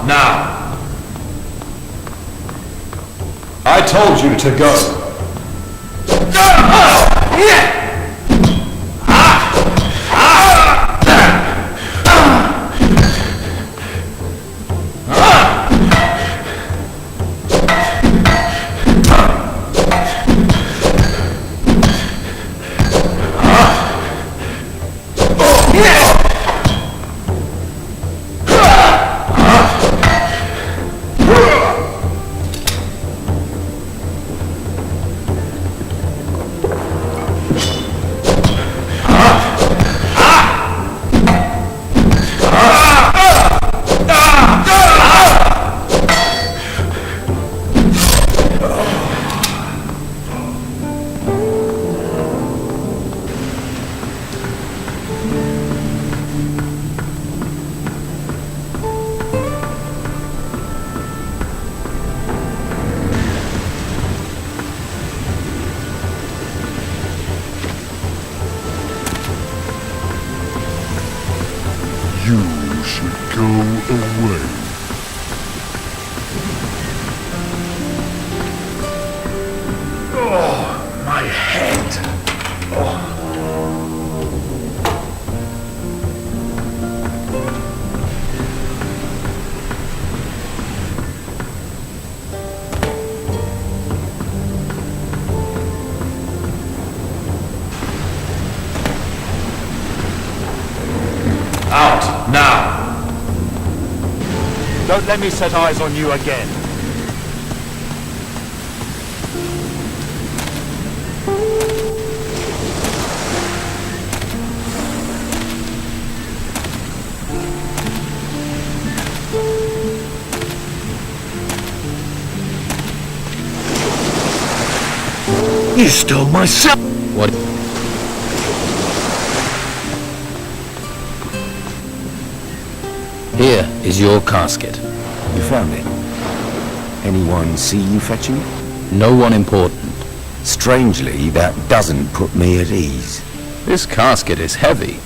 now! I told you to go! You should go away. Oh, my head. Out, now! Don't let me set eyes on you again. You stole my sap! What? Here is your casket. You found it? Anyone see you fetching it? No one important. Strangely, that doesn't put me at ease. This casket is heavy.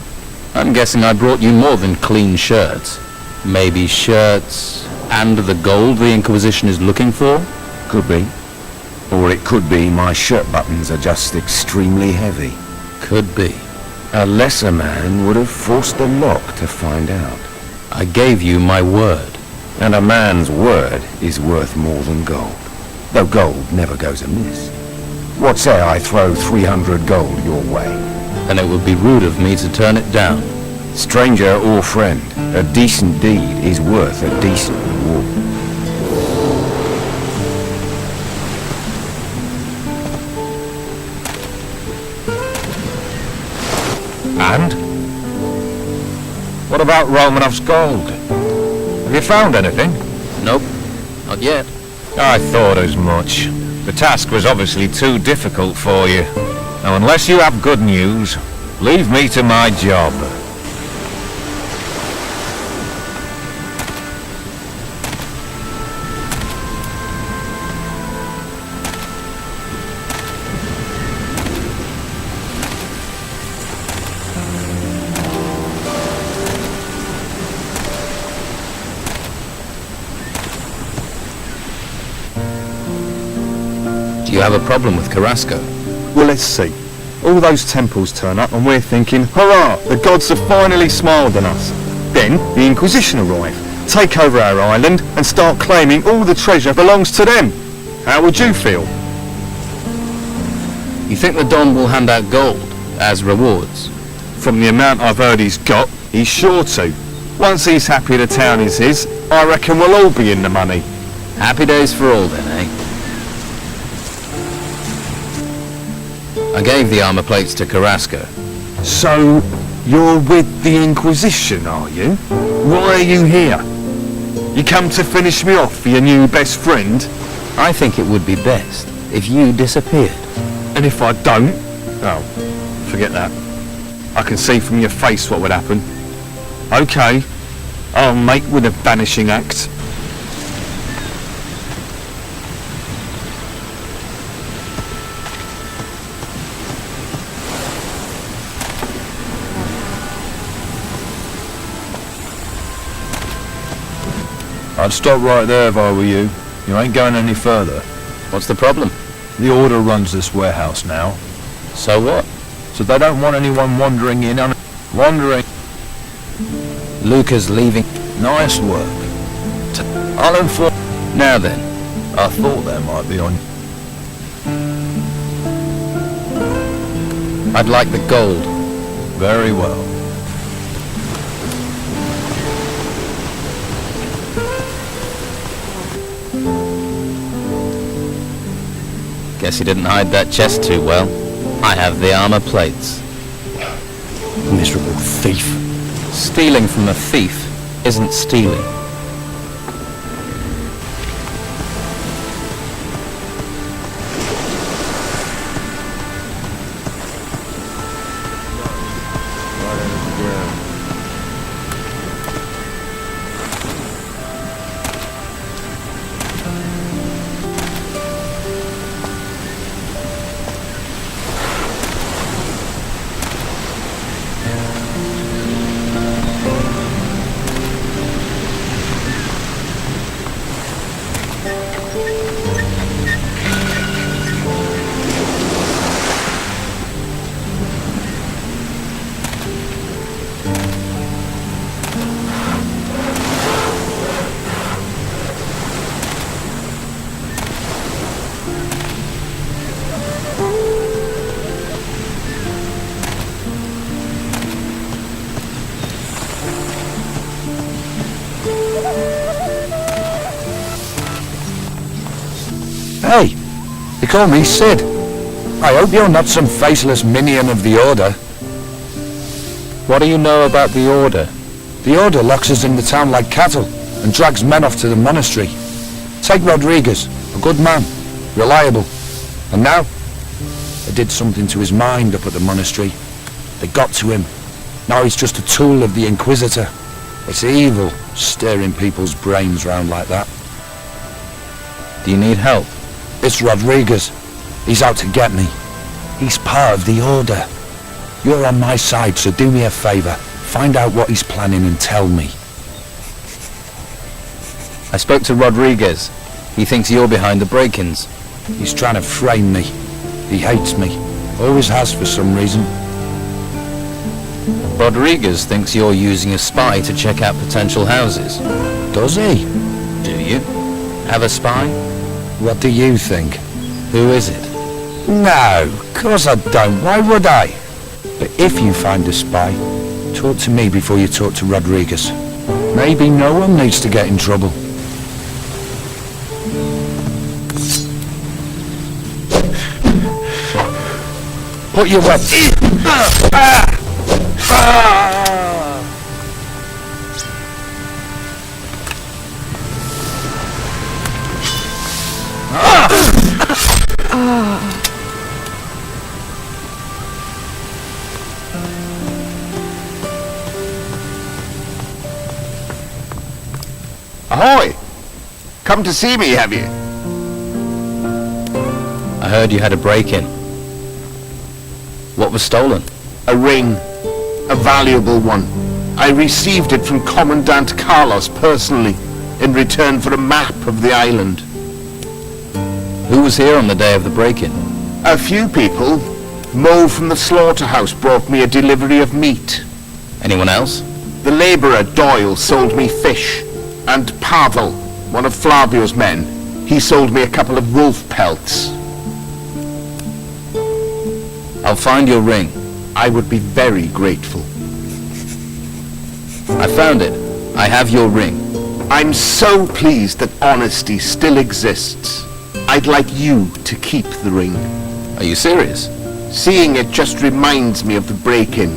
I'm guessing I brought you more than clean shirts. Maybe shirts and the gold the Inquisition is looking for? Could be. Or it could be my shirt buttons are just extremely heavy. Could be. A lesser man would have forced the lock to find out. I gave you my word. And a man's word is worth more than gold. Though gold never goes amiss. What say I throw 300 gold your way? And it would be rude of me to turn it down. Stranger or friend, a decent deed is worth a decent reward. And? What about Romanov's gold? Have you found anything? Nope, not yet. I thought as much. The task was obviously too difficult for you. Now, unless you have good news, leave me to my job. Do you have a problem with Carrasco? Well, let's see. All those temples turn up and we're thinking, hurrah, the gods have finally smiled on us. Then the Inquisition arrive, take over our island and start claiming all the treasure belongs to them. How would you feel? You think the Don will hand out gold as rewards? From the amount I've heard he's got, he's sure to. Once he's happy the town is his, I reckon we'll all be in the money. Happy days for all then, eh? I gave the armor plates to Carrasco. So, you're with the Inquisition, are you? Why are you here? You come to finish me off for your new best friend? I think it would be best if you disappeared. And if I don't? Oh, forget that. I can see from your face what would happen. Okay, I'll make with a vanishing act. I'd stop right there if I were you. You ain't going any further. What's the problem? The Order runs this warehouse now, So what? so they don't want anyone wandering in on... Wandering... Luca's leaving. Nice work. I'll inform... Now then, I thought there might be on... I'd like the gold. Very well. Guess he didn't hide that chest too well. I have the armor plates. Miserable thief. Stealing from a thief isn't stealing. Hey, they call me Sid. I hope you're not some faceless minion of the Order. What do you know about the Order? The Order locks us in the town like cattle and drags men off to the monastery. Take Rodriguez, a good man, reliable. And now, they did something to his mind up at the monastery. They got to him. Now he's just a tool of the Inquisitor. It's evil, steering people's brains round like that. Do you need help? It's Rodriguez. He's out to get me. He's part of the Order. You're on my side, so do me a favour. Find out what he's planning and tell me. I spoke to Rodriguez. He thinks you're behind the break-ins. He's trying to frame me. He hates me. Always has for some reason. Rodriguez thinks you're using a spy to check out potential houses. Does he? Do you? Have a spy? What do you think? Who is it? No, of course I don't. Why would I? But if you find a spy, talk to me before you talk to Rodriguez. Maybe no one needs to get in trouble. Put your weapon. Ahoy! Come to see me, have you? I heard you had a break-in. What was stolen? A ring. A valuable one. I received it from Commandant Carlos personally, in return for a map of the island. Who was here on the day of the break-in? A few people. Mo from the slaughterhouse brought me a delivery of meat. Anyone else? The labourer Doyle sold me fish. And Pavel, one of Flavio's men, he sold me a couple of wolf pelts. I'll find your ring. I would be very grateful. I found it. I have your ring. I'm so pleased that honesty still exists. I'd like you to keep the ring. Are you serious? Seeing it just reminds me of the break-in.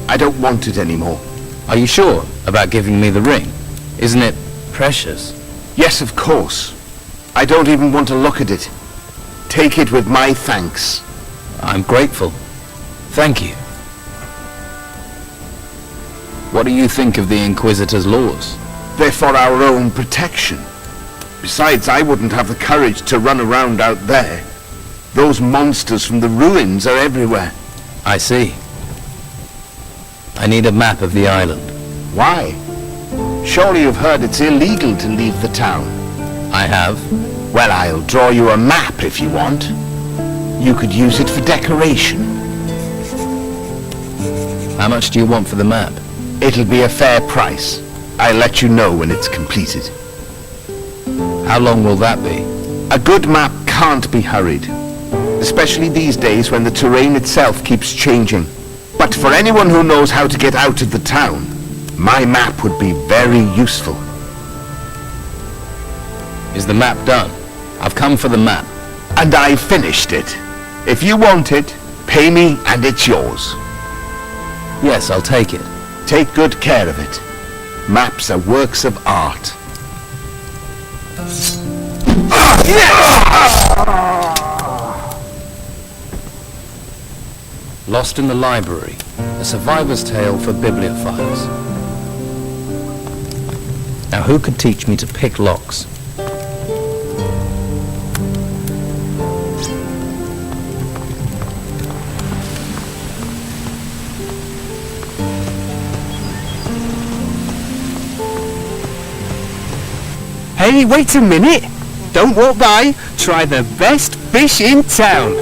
I don't want it anymore. Are you sure about giving me the ring? Isn't it precious? Yes, of course. I don't even want to look at it. Take it with my thanks. I'm grateful. Thank you. What do you think of the Inquisitor's laws? They're for our own protection. Besides, I wouldn't have the courage to run around out there. Those monsters from the ruins are everywhere. I see. I need a map of the island. Why? Surely you've heard it's illegal to leave the town. I have. Well, I'll draw you a map if you want. You could use it for decoration. How much do you want for the map? It'll be a fair price. I'll let you know when it's completed. How long will that be? A good map can't be hurried, especially these days when the terrain itself keeps changing. But for anyone who knows how to get out of the town, my map would be very useful. Is the map done? I've come for the map. And I've finished it. If you want it, pay me and it's yours. Yes, I'll take it. Take good care of it. Maps are works of art. Lost in the Library. A survivor's tale for bibliophiles. Now who could teach me to pick locks? Hey, wait a minute! Don't walk by. Try the best fish in town.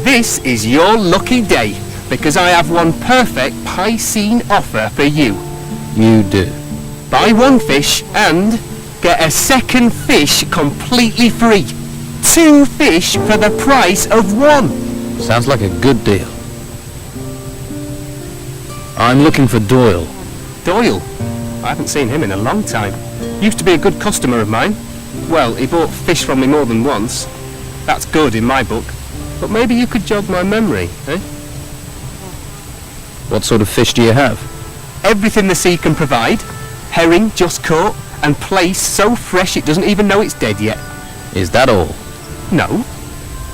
This is your lucky day, because I have one perfect Piscine offer for you. You do. Buy one fish and get a second fish completely free. 2 fish for the price of 1. Sounds like a good deal. I'm looking for Doyle. Doyle? I haven't seen him in a long time. Used to be a good customer of mine. Well, he bought fish from me more than once. That's good in my book. But maybe you could jog my memory, eh? What sort of fish do you have? Everything the sea can provide. Herring just caught, and plaice so fresh it doesn't even know it's dead yet. Is that all? No.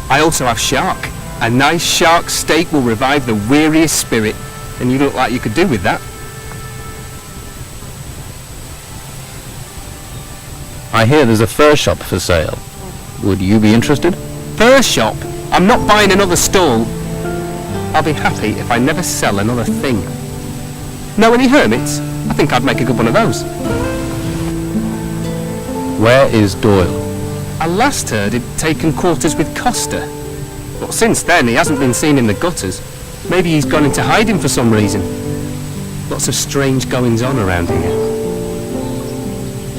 I also have shark. A nice shark steak will revive the weariest spirit, and you look like you could do with that. I hear there's a fur shop for sale. Would you be interested? Fur shop? I'm not buying another stall. I'll be happy if I never sell another thing. Know any hermits? I think I'd make a good one of those. Where is Doyle? I last heard he'd taken quarters with Costa. But since then he hasn't been seen in the gutters. Maybe he's gone into hiding for some reason. Lots of strange goings on around here.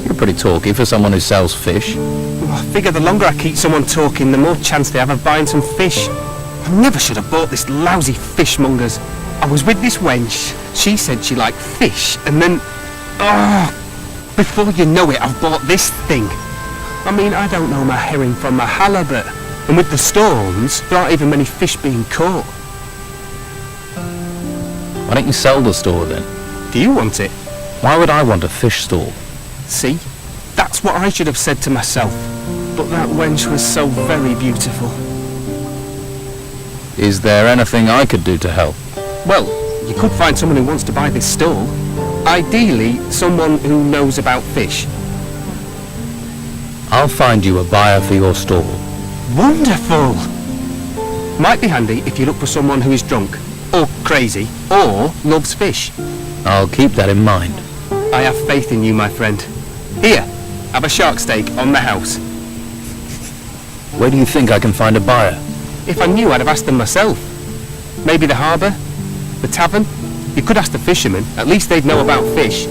You're pretty talky for someone who sells fish. I figure the longer I keep someone talking, the more chance they have of buying some fish. I never should have bought this lousy fishmonger's. I was with this wench. She said she liked fish, and then... before you know it, I've bought this thing. I mean, I don't know my herring from my halibut. And with the storms, there aren't even many fish being caught. Why don't you sell the store then? Do you want it? Why would I want a fish stall? See? That's what I should have said to myself. But that wench was so very beautiful. Is there anything I could do to help? Well, you could find someone who wants to buy this stall. Ideally, someone who knows about fish. I'll find you a buyer for your stall. Wonderful! Might be handy if you look for someone who is drunk, or crazy, or loves fish. I'll keep that in mind. I have faith in you, my friend. Here, have a shark steak on the house. Where do you think I can find a buyer? If I knew, I'd have asked them myself. Maybe the harbour? The tavern? You could ask the fishermen. At least they'd know about fish.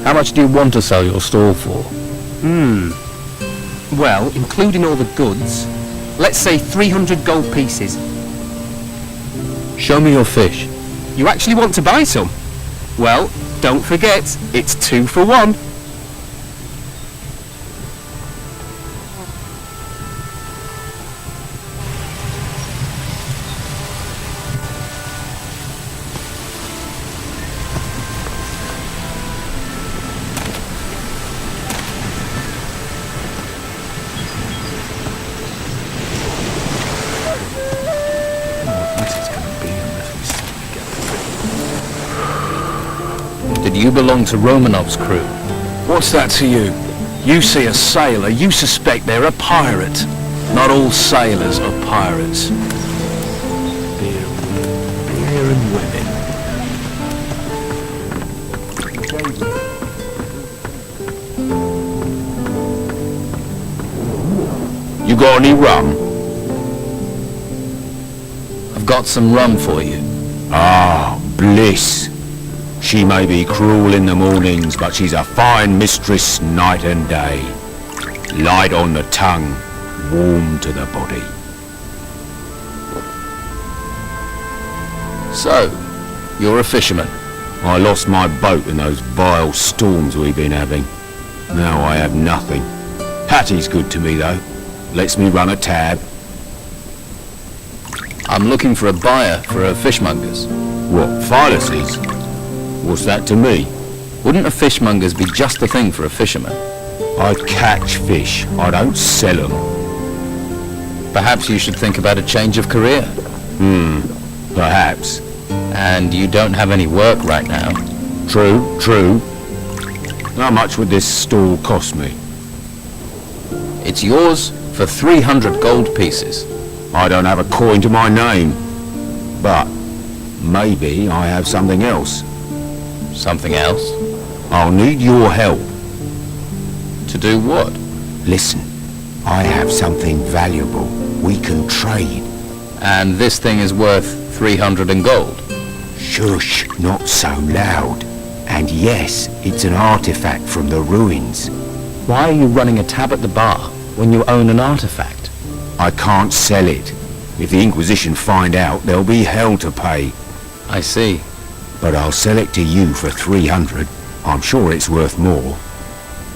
How much do you want to sell your stall for? Well, including all the goods, let's say 300 gold pieces. Show me your fish. You actually want to buy some? Well, don't forget, it's 2 for 1. Did you belong to Romanov's crew? What's that to you? You see a sailor, you suspect they're a pirate. Not all sailors are pirates. Beer and women. got any rum? I've got some rum for you. Ah, bliss. She may be cruel in the mornings, but she's a fine mistress night and day. Light on the tongue, warm to the body. So, you're a fisherman. I lost my boat in those vile storms we've been having. Now I have nothing. Hattie's good to me, though. Lets me run a tab. I'm looking for a buyer for a fishmonger's. What, Phyllis's? What's that to me? Wouldn't a fishmonger's be just the thing for a fisherman? I catch fish. I don't sell them. Perhaps you should think about a change of career. Perhaps. And you don't have any work right now. True, true. How much would this stall cost me? It's yours for 300 gold pieces. I don't have a coin to my name. But maybe I have something else. Something else? I'll need your help. To do what? Listen, I have something valuable. We can trade. And this thing is worth 300 in gold. Shush, not so loud. And yes, it's an artifact from the ruins. Why are you running a tab at the bar when you own an artifact? I can't sell it. If the Inquisition find out, there'll be hell to pay. I see. But I'll sell it to you for 300. I'm sure it's worth more.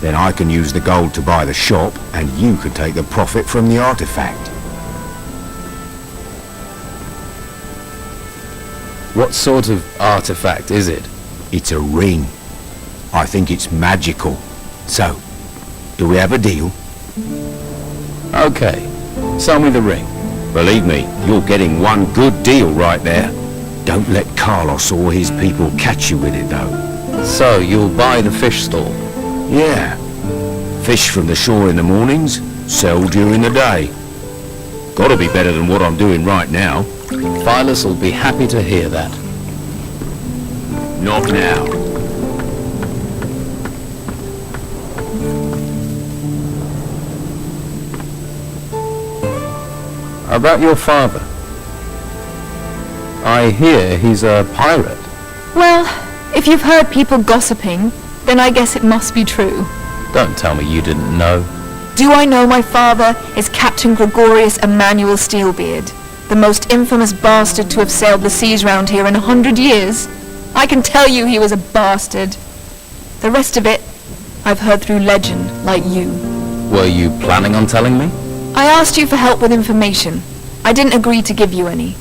Then I can use the gold to buy the shop, and you can take the profit from the artifact. What sort of artifact is it? It's a ring. I think it's magical. So, do we have a deal? Okay, sell me the ring. Believe me, you're getting one good deal right there. Don't let Carlos or his people catch you with it, though. So, you'll buy the fish stall? Yeah. Fish from the shore in the mornings, sell during the day. Gotta be better than what I'm doing right now. Phyllis will be happy to hear that. Not now. About your father. I hear he's a pirate. Well, if you've heard people gossiping, then I guess it must be true. Don't tell me you didn't know. Do I know my father is Captain Gregorius Emmanuel Steelbeard, the most infamous bastard to have sailed the seas round here in 100 years? I can tell you he was a bastard. The rest of it, I've heard through legend, like you. Were you planning on telling me? I asked you for help with information. I didn't agree to give you any.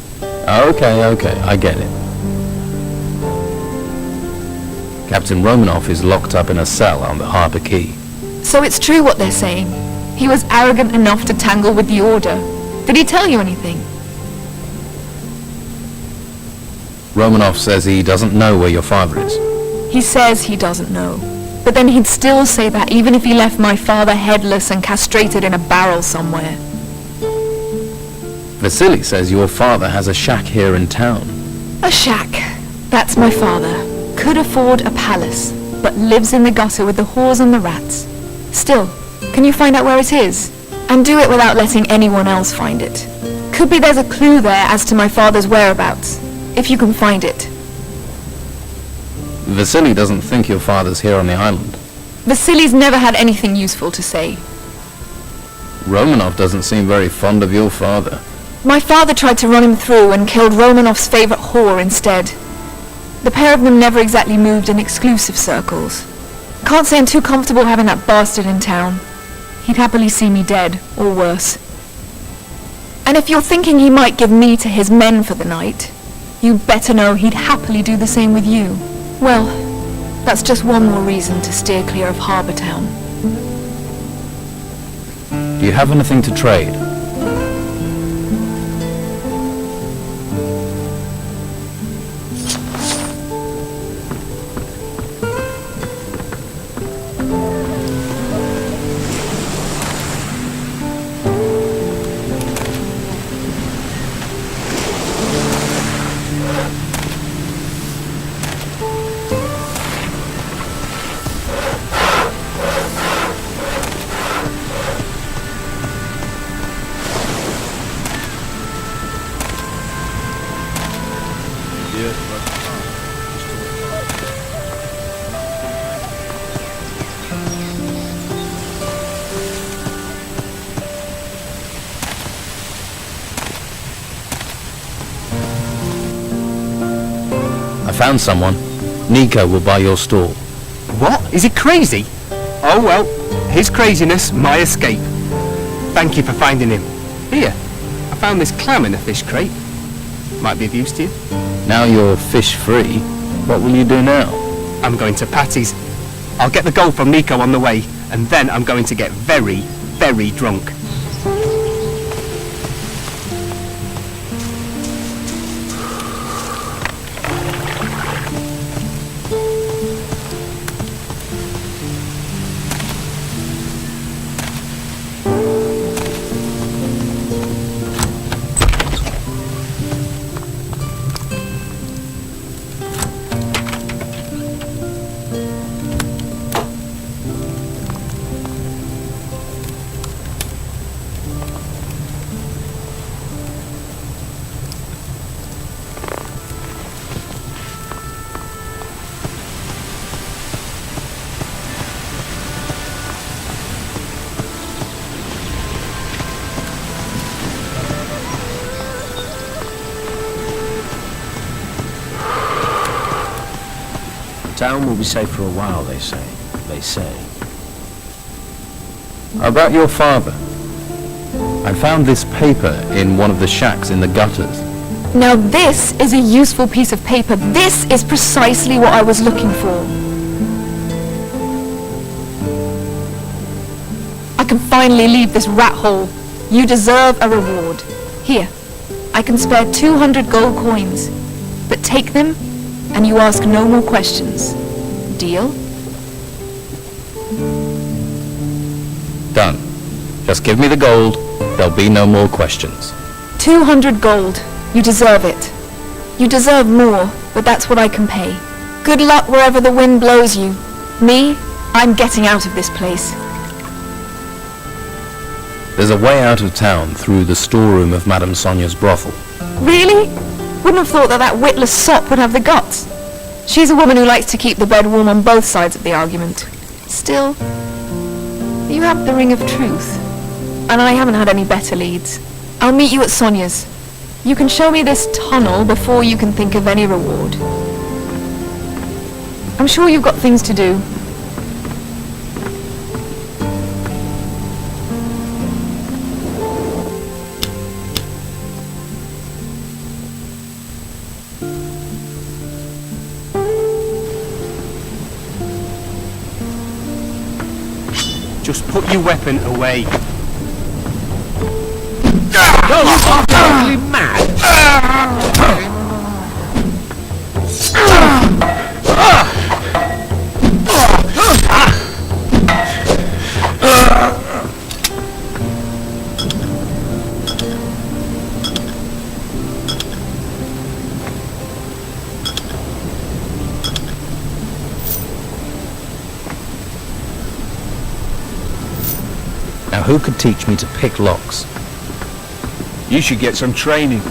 Okay, I get it. Captain Romanoff is locked up in a cell on the Harbour Quay. So it's true what they're saying. He was arrogant enough to tangle with the Order. Did he tell you anything? Romanoff says he doesn't know where your father is. He says he doesn't know. But then he'd still say that even if he left my father headless and castrated in a barrel somewhere. Vasily says your father has a shack here in town. A shack. That's my father. Could afford a palace, but lives in the gutter with the whores and the rats. Still, can you find out where it is? And do it without letting anyone else find it. Could be there's a clue there as to my father's whereabouts, if you can find it. Vasily doesn't think your father's here on the island. Vasily's never had anything useful to say. Romanoff doesn't seem very fond of your father. My father tried to run him through and killed Romanoff's favorite whore instead. The pair of them never exactly moved in exclusive circles. Can't say I'm too comfortable having that bastard in town. He'd happily see me dead, or worse. And if you're thinking he might give me to his men for the night, you better know he'd happily do the same with you. Well, that's just one more reason to steer clear of Harbour Town. Do you have anything to trade? I found someone. Nico will buy your stall. What? Is he crazy? Oh well, his craziness, my escape. Thank you for finding him. Here, I found this clam in a fish crate. Might be of use to you. Now you're fish-free, what will you do now? I'm going to Patty's. I'll get the gold from Nico on the way, and then I'm going to get very, very drunk. Town will be safe for a while, they say. They say. About your father. I found this paper in one of the shacks in the gutters. Now this is a useful piece of paper. This is precisely what I was looking for. I can finally leave this rat hole. You deserve a reward. Here, I can spare 200 gold coins. But take them, and you ask no more questions. Deal? Done. Just give me the gold, there'll be no more questions. 200 gold. You deserve it. You deserve more, but that's what I can pay. Good luck wherever the wind blows you. Me, I'm getting out of this place. There's a way out of town through the storeroom of Madame Sonia's brothel. Really? Wouldn't have thought that that witless sop would have the guts. She's a woman who likes to keep the bed warm on both sides of the argument. Still, you have the ring of truth, and I haven't had any better leads. I'll meet you at Sonia's. You can show me this tunnel before you can think of any reward. I'm sure you've got things to do. Just put your weapon away. Totally mad! Now who could teach me to pick locks? You should get some training.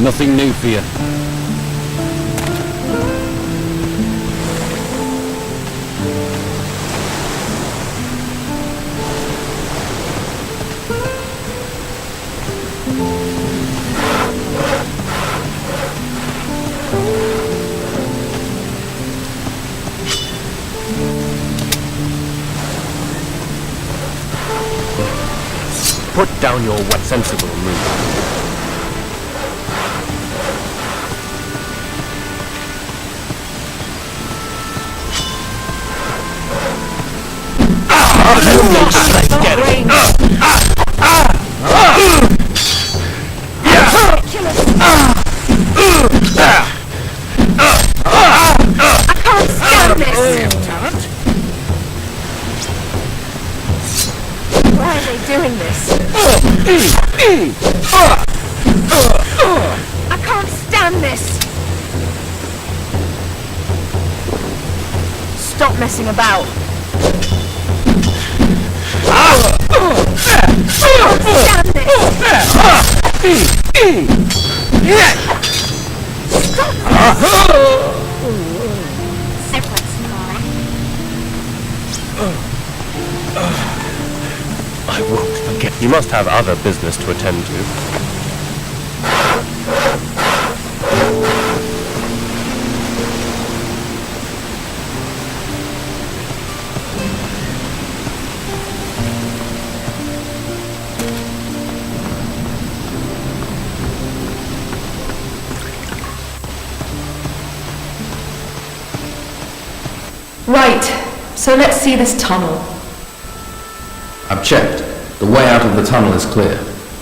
Nothing new for you. Put down your weapon. Sensible move. Get it! I can't stand this! they doing this? I can't stand this! Stop messing about. Stand I won't forget. You must have other business to attend to. Right, so let's see this tunnel. I've checked. The way out of the tunnel is clear.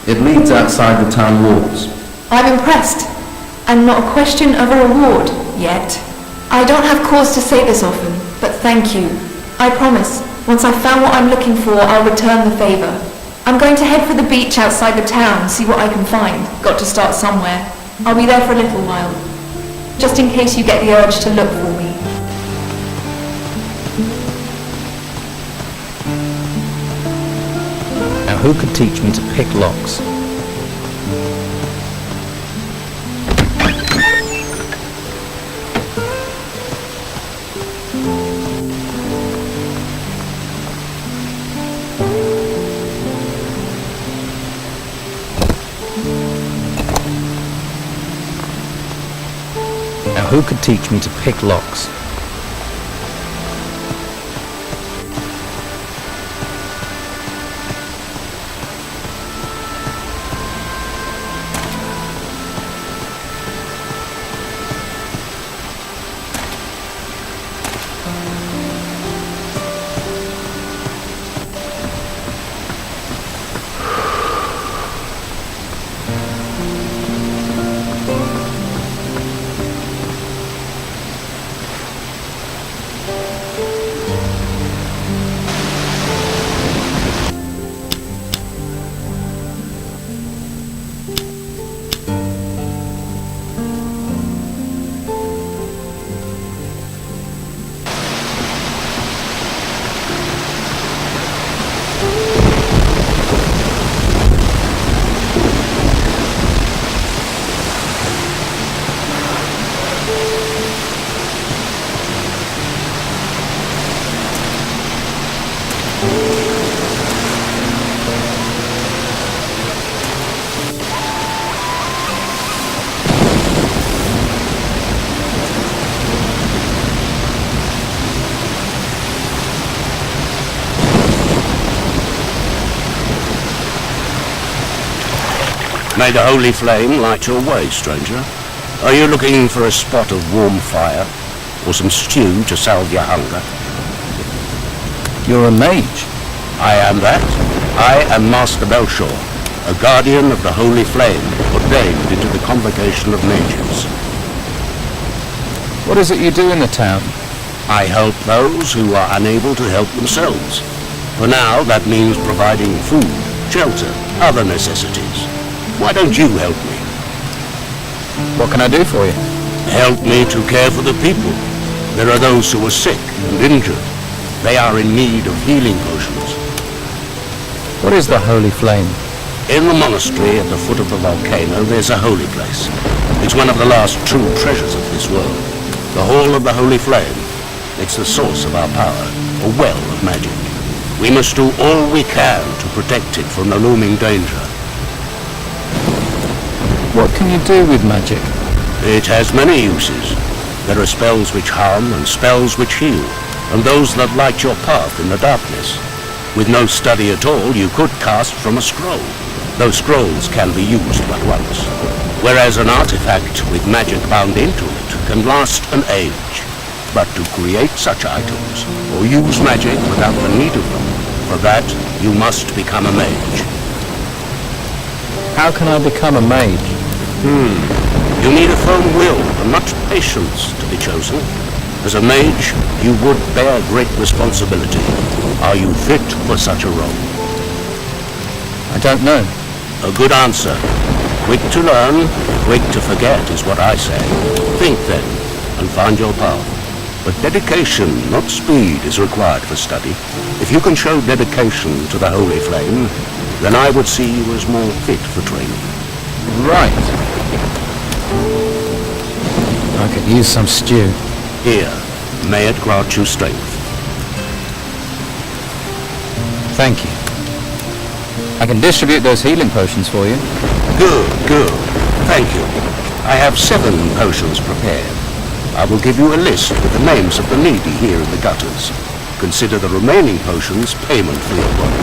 It leads outside the town walls. I'm impressed, and not a question of a reward, yet. I don't have cause to say this often, but thank you. I promise, once I've found what I'm looking for, I'll return the favour. I'm going to head for the beach outside the town, see what I can find. Got to start somewhere. I'll be there for a little while, just in case you get the urge to look for me. Now who could teach me to pick locks? Now who could teach me to pick locks? May the holy flame light your way, stranger. Are you looking for a spot of warm fire, or some stew to salve your hunger? You're a mage. I am that. I am Master Belschwur, a guardian of the holy flame, ordained into the convocation of mages. What is it you do in the town? I help those who are unable to help themselves. For now, that means providing food, shelter, other necessities. Why don't you help me? What can I do for you? Help me to care for the people. There are those who are sick and injured. They are in need of healing potions. What is the holy flame? In the monastery at the foot of the volcano, there's a holy place. It's one of the last true treasures of this world. The Hall of the Holy Flame. It's the source of our power, a well of magic. We must do all we can to protect it from the looming danger. What can you do with magic? It has many uses. There are spells which harm and spells which heal, and those that light your path in the darkness. With no study at all, you could cast from a scroll. Those scrolls can be used but once, whereas an artifact with magic bound into it can last an age. But to create such items, or use magic without the need of them, for that you must become a mage. How can I become a mage? You need a firm will and much patience to be chosen. As a mage, you would bear great responsibility. Are you fit for such a role? I don't know. A good answer. Quick to learn, quick to forget is what I say. Think then, and find your path. But dedication, not speed, is required for study. If you can show dedication to the Holy Flame, then I would see you as more fit for training. Right. I could use some stew. Here, may it grant you strength. Thank you. I can distribute those healing potions for you. Good, good. Thank you. I have 7 potions prepared. I will give you a list with the names of the needy here in the gutters. Consider the remaining potions payment for your work.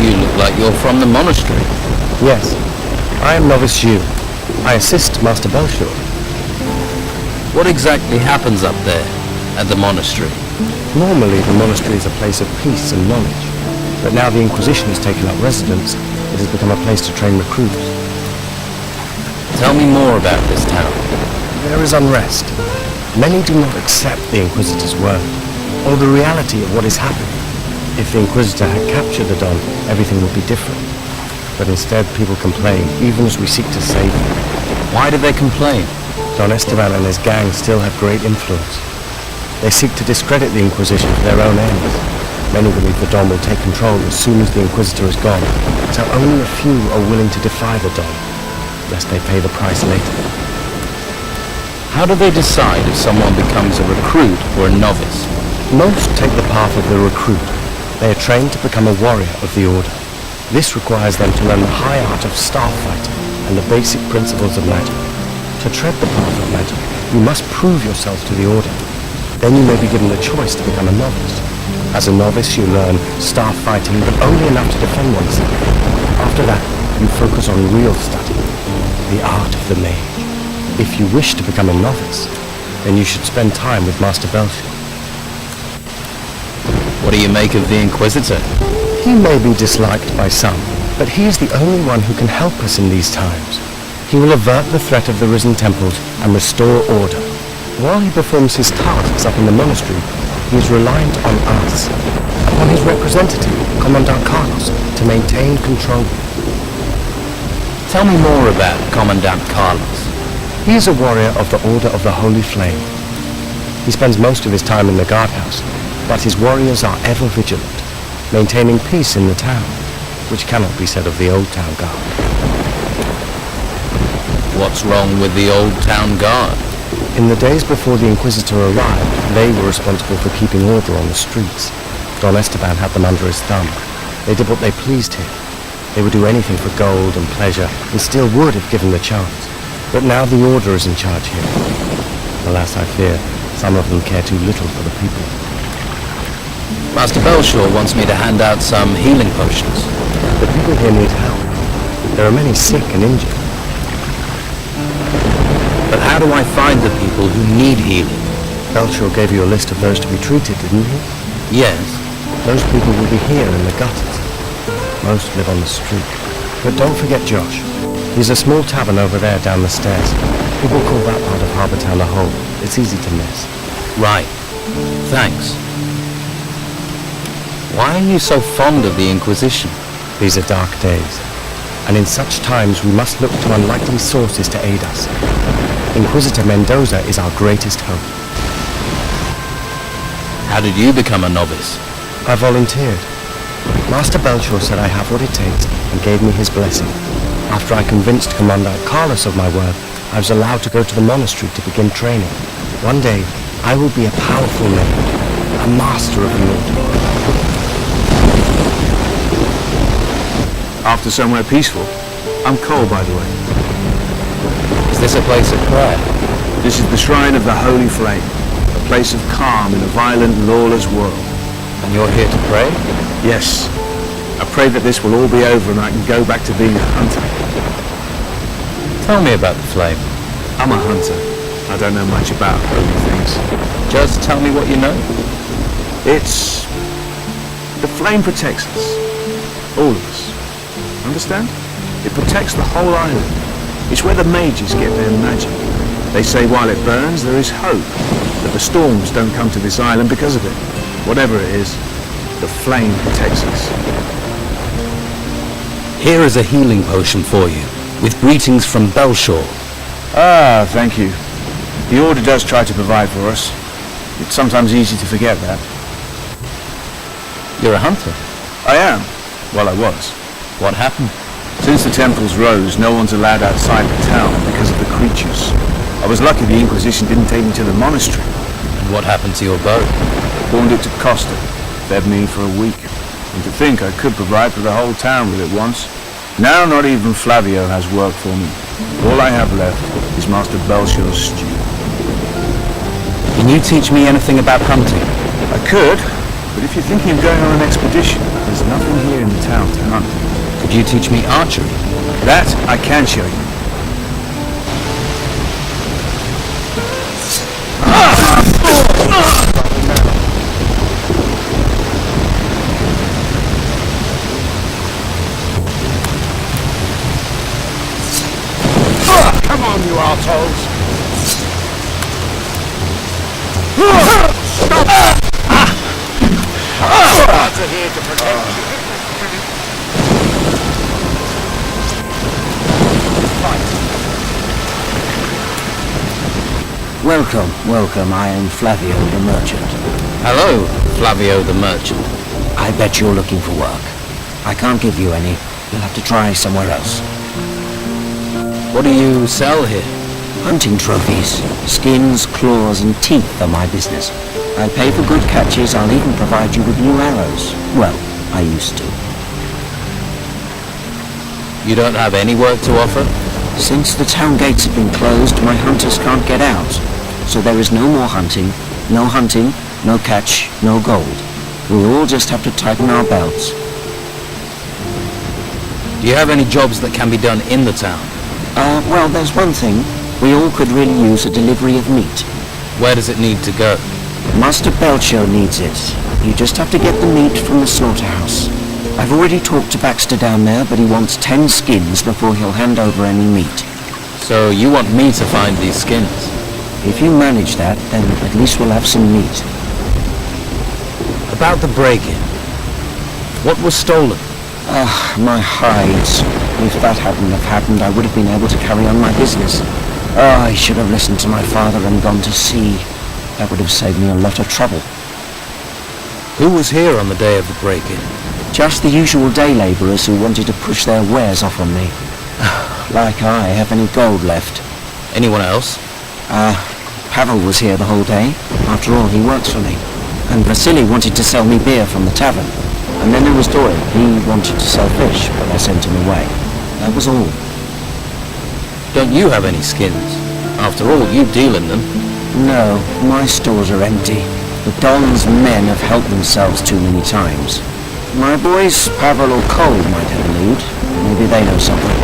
You look like you're from the monastery. Yes, I am Novice Yu. I assist Master Belschwur. What exactly happens up there, at the monastery? Normally, the monastery is a place of peace and knowledge, but now the Inquisition has taken up residence, it has become a place to train recruits. Tell me more about this town. There is unrest. Many do not accept the Inquisitor's word, or the reality of what is happening. If the Inquisitor had captured the Don, everything would be different. But instead, people complain, even as we seek to save them. Why do they complain? Don Esteban and his gang still have great influence. They seek to discredit the Inquisition for their own ends. Many believe the Don will take control as soon as the Inquisitor is gone, so only a few are willing to defy the Don, lest they pay the price later. How do they decide if someone becomes a recruit or a novice? Most take the path of the recruit. They are trained to become a warrior of the Order. This requires them to learn the high art of staff fighting and the basic principles of magic. To tread the path of magic, you must prove yourself to the Order. Then you may be given the choice to become a novice. As a novice, you learn staff fighting, but only enough to defend oneself. After that, you focus on real study, the art of the Mage. If you wish to become a novice, then you should spend time with Master Belschwur. What do you make of the Inquisitor? He may be disliked by some, but he is the only one who can help us in these times. He will avert the threat of the risen temples and restore order. While he performs his tasks up in the monastery, he is reliant on us, upon his representative, Commandant Carlos, to maintain control. Tell me more about Commandant Carlos. He is a warrior of the Order of the Holy Flame. He spends most of his time in the guardhouse, but his warriors are ever vigilant, maintaining peace in the town, which cannot be said of the Old Town Guard. What's wrong with the Old Town Guard? In the days before the Inquisitor arrived, they were responsible for keeping order on the streets. Don Esteban had them under his thumb. They did what they pleased him. They would do anything for gold and pleasure, and still would if given the chance. But now the Order is in charge here. Alas, I fear, some of them care too little for the people. Master Belschwur wants me to hand out some healing potions. The people here need help. There are many sick and injured. But how do I find the people who need healing? Belschwur gave you a list of those to be treated, didn't he? Yes. Those people will be here in the gutters. Most live on the street. But don't forget Josh. He's a small tavern over there down the stairs. People call that part of Harbour Town the Hole. It's easy to miss. Right. Thanks. Why are you so fond of the Inquisition? These are dark days, and in such times we must look to unlikely sources to aid us. Inquisitor Mendoza is our greatest hope. How did you become a novice? I volunteered. Master Belschwur said I have what it takes and gave me his blessing. After I convinced Commandant Carlos of my worth, I was allowed to go to the monastery to begin training. One day, I will be a powerful mage, a master of the Order. After somewhere peaceful. I'm Cole, by the way. Is this a place of prayer? This is the Shrine of the Holy Flame, a place of calm in a violent, lawless world. And you're here to pray? Yes. I pray that this will all be over and I can go back to being a hunter. Tell me about the flame. I'm a hunter. I don't know much about holy things. Just tell me what you know. The flame protects us. All of us. understand? It protects the whole island. It's where the mages get their magic. They say while it burns, there is hope, that the storms don't come to this island because of it. Whatever it is, the flame protects us. Here is a healing potion for you, with greetings from Belschwur. Ah, thank you. The Order does try to provide for us. It's sometimes easy to forget that. You're a hunter. I am. Well, I was. What happened? Since the temples rose, no one's allowed outside the town because of the creatures. I was lucky the Inquisition didn't take me to the monastery. And what happened to your bow? Pawned it to Costa. Fed me for a week. And to think I could provide for the whole town with it once. Now not even Flavio has work for me. All I have left is Master Belschwur's stew. Can you teach me anything about hunting? I could, but if you're thinking of going on an expedition, there's nothing here in the town to hunt. Could you teach me archery? That I can show you. Come on, you assholes! Stop! Guards are here to protect you. Welcome, I am Flavio the Merchant. Hello, Flavio the Merchant. I bet you're looking for work. I can't give you any. You'll have to try somewhere else. What do you sell here? Hunting trophies. Skins, claws, and teeth are my business. I pay for good catches. I'll even provide you with new arrows. Well, I used to. You don't have any work to offer? Since the town gates have been closed, my hunters can't get out. So there is no more hunting, no catch, no gold. We'll all just have to tighten our belts. Do you have any jobs that can be done in the town? Well, there's one thing. We all could really use a delivery of meat. Where does it need to go? Master Belschwur needs it. You just have to get the meat from the slaughterhouse. I've already talked to Baxter down there, but he wants 10 skins before he'll hand over any meat. So you want me to find these skins? If you manage that, then at least we'll have some meat. About the break-in. What was stolen? My hides. If that hadn't have happened, I would have been able to carry on my business. I should have listened to my father and gone to sea. That would have saved me a lot of trouble. Who was here on the day of the break-in? Just the usual day labourers who wanted to push their wares off on me. Like I have any gold left. Anyone else? Pavel was here the whole day. After all, he works for me. And Vasily wanted to sell me beer from the tavern. And then there was Doyle. He wanted to sell fish, but I sent him away. That was all. Don't you have any skins? After all, you deal in them. No, my stores are empty. The Don's men have helped themselves too many times. My boys, Pavel or Cole, might have a lead. Maybe they know something.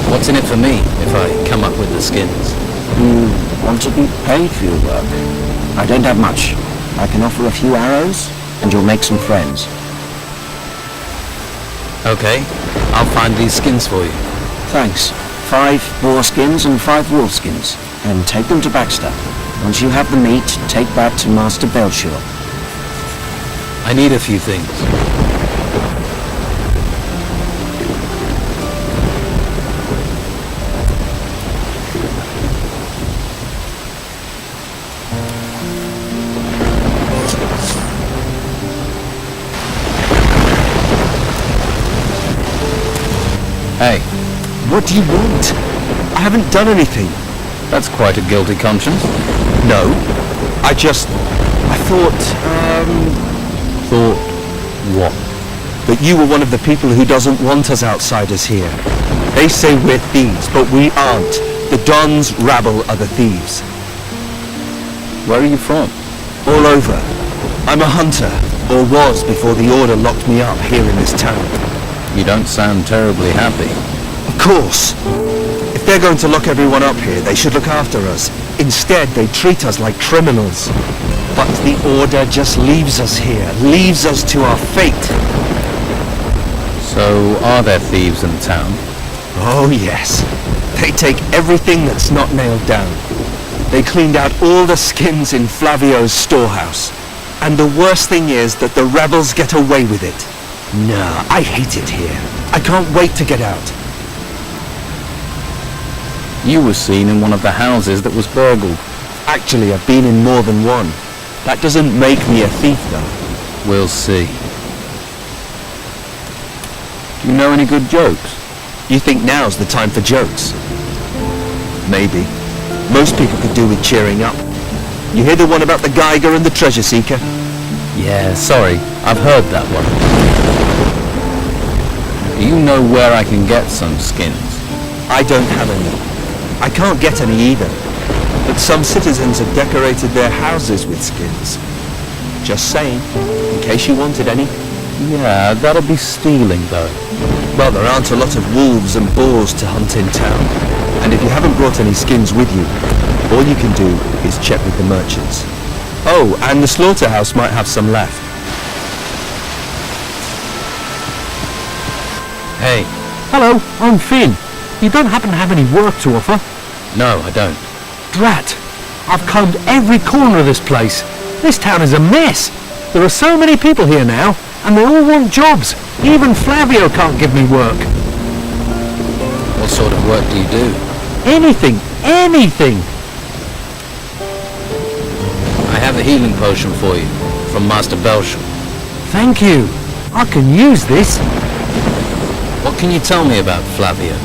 What's in it for me if I come up with the skins? You want to be paid for your work? I don't have much. I can offer a few arrows, and you'll make some friends. Okay, I'll find these skins for you. Thanks. 5 boar skins and 5 wolf skins. And take them to Baxter. Once you have the meat, take that to Master Belschwur. I need a few things. Hey. What do you want? I haven't done anything. That's quite a guilty conscience. No. I thought, Thought what? that you were one of the people who doesn't want us outsiders here. They say we're thieves, but we aren't. The Don's rabble are the thieves. Where are you from? All over. I'm a hunter, or was before the Order locked me up here in this town. You don't sound terribly happy. Of course. If they're going to lock everyone up here, they should look after us. Instead, they treat us like criminals. But the Order just leaves us here, leaves us to our fate. So So, are there thieves in the town? Oh yes. They take everything that's not nailed down. They cleaned out all the skins in Flavio's storehouse. And the worst thing is that the rebels get away with it. No, I hate it here. I can't wait to get out. You were seen in one of the houses that was burgled. Actually, I've been in more than one. That doesn't make me a thief, though. We'll see. Do you know any good jokes? You think now's the time for jokes? Maybe. Most people could do with cheering up. You hear the one about the Geiger and the Treasure Seeker? Yeah, sorry. I've heard that one. Do you know where I can get some skins? I don't have any. I can't get any either. But some citizens have decorated their houses with skins. Just saying, in case you wanted any. Yeah, that'll be stealing though. Well, there aren't a lot of wolves and boars to hunt in town. And if you haven't brought any skins with you, all you can do is check with the merchants. Oh, and the slaughterhouse might have some left. Hey. Hello, I'm Finn. You don't happen to have any work to offer? No, I don't. Drat! I've combed every corner of this place. This town is a mess. There are so many people here now, and they all want jobs. Even Flavio can't give me work. What sort of work do you do? Anything! Anything! I have a healing potion for you, from Master Belschwur. Thank you. I can use this. What can you tell me about Flavio?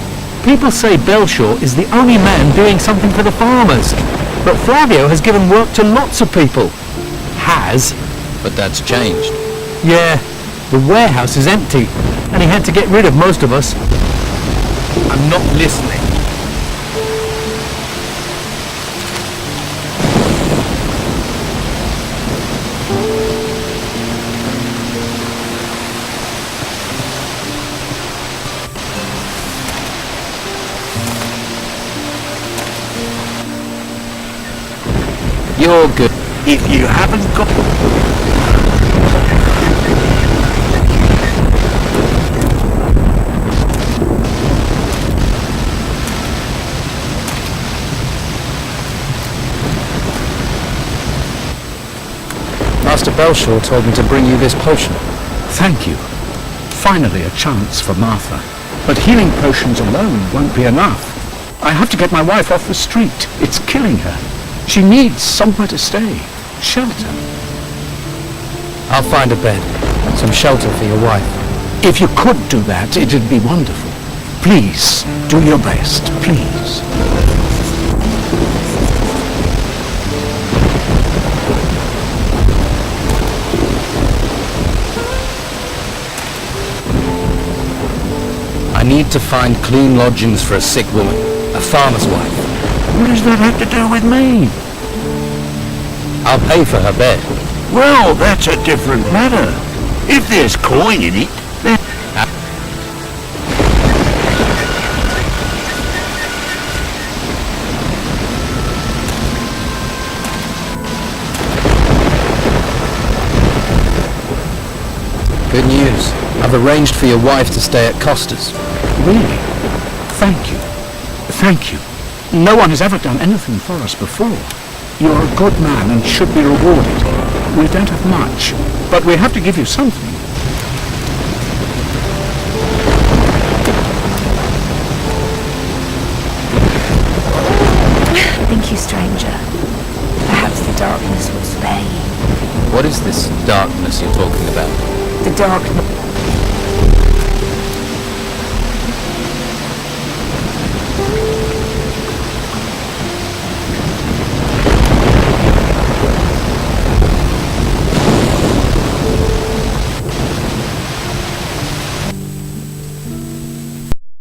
People say Belschwur is the only man doing something for the farmers. But Flavio has given work to lots of people. Has. But that's changed. Yeah, the warehouse is empty, and he had to get rid of most of us. I'm not listening. You're good. If you haven't got... Master Belschwur told me to bring you this potion. Thank you. Finally a chance for Martha. But healing potions alone won't be enough. I have to get my wife off the street. It's killing her. She needs somewhere to stay. Shelter. I'll find a bed. Some shelter for your wife. If you could do that, it'd be wonderful. Please, do your best, please. I need to find clean lodgings for a sick woman, a farmer's wife. What does that have to do with me? I'll pay for her bed. Well, that's a different matter. If there's coin in it, then... Good news. I've arranged for your wife to stay at Costa's. Really? Thank you. Thank you. No one has ever done anything for us before. You're a good man and should be rewarded. We don't have much, but we have to give you something. Thank you, stranger. Perhaps the darkness will spare you. What is this darkness you're talking about? The darkness...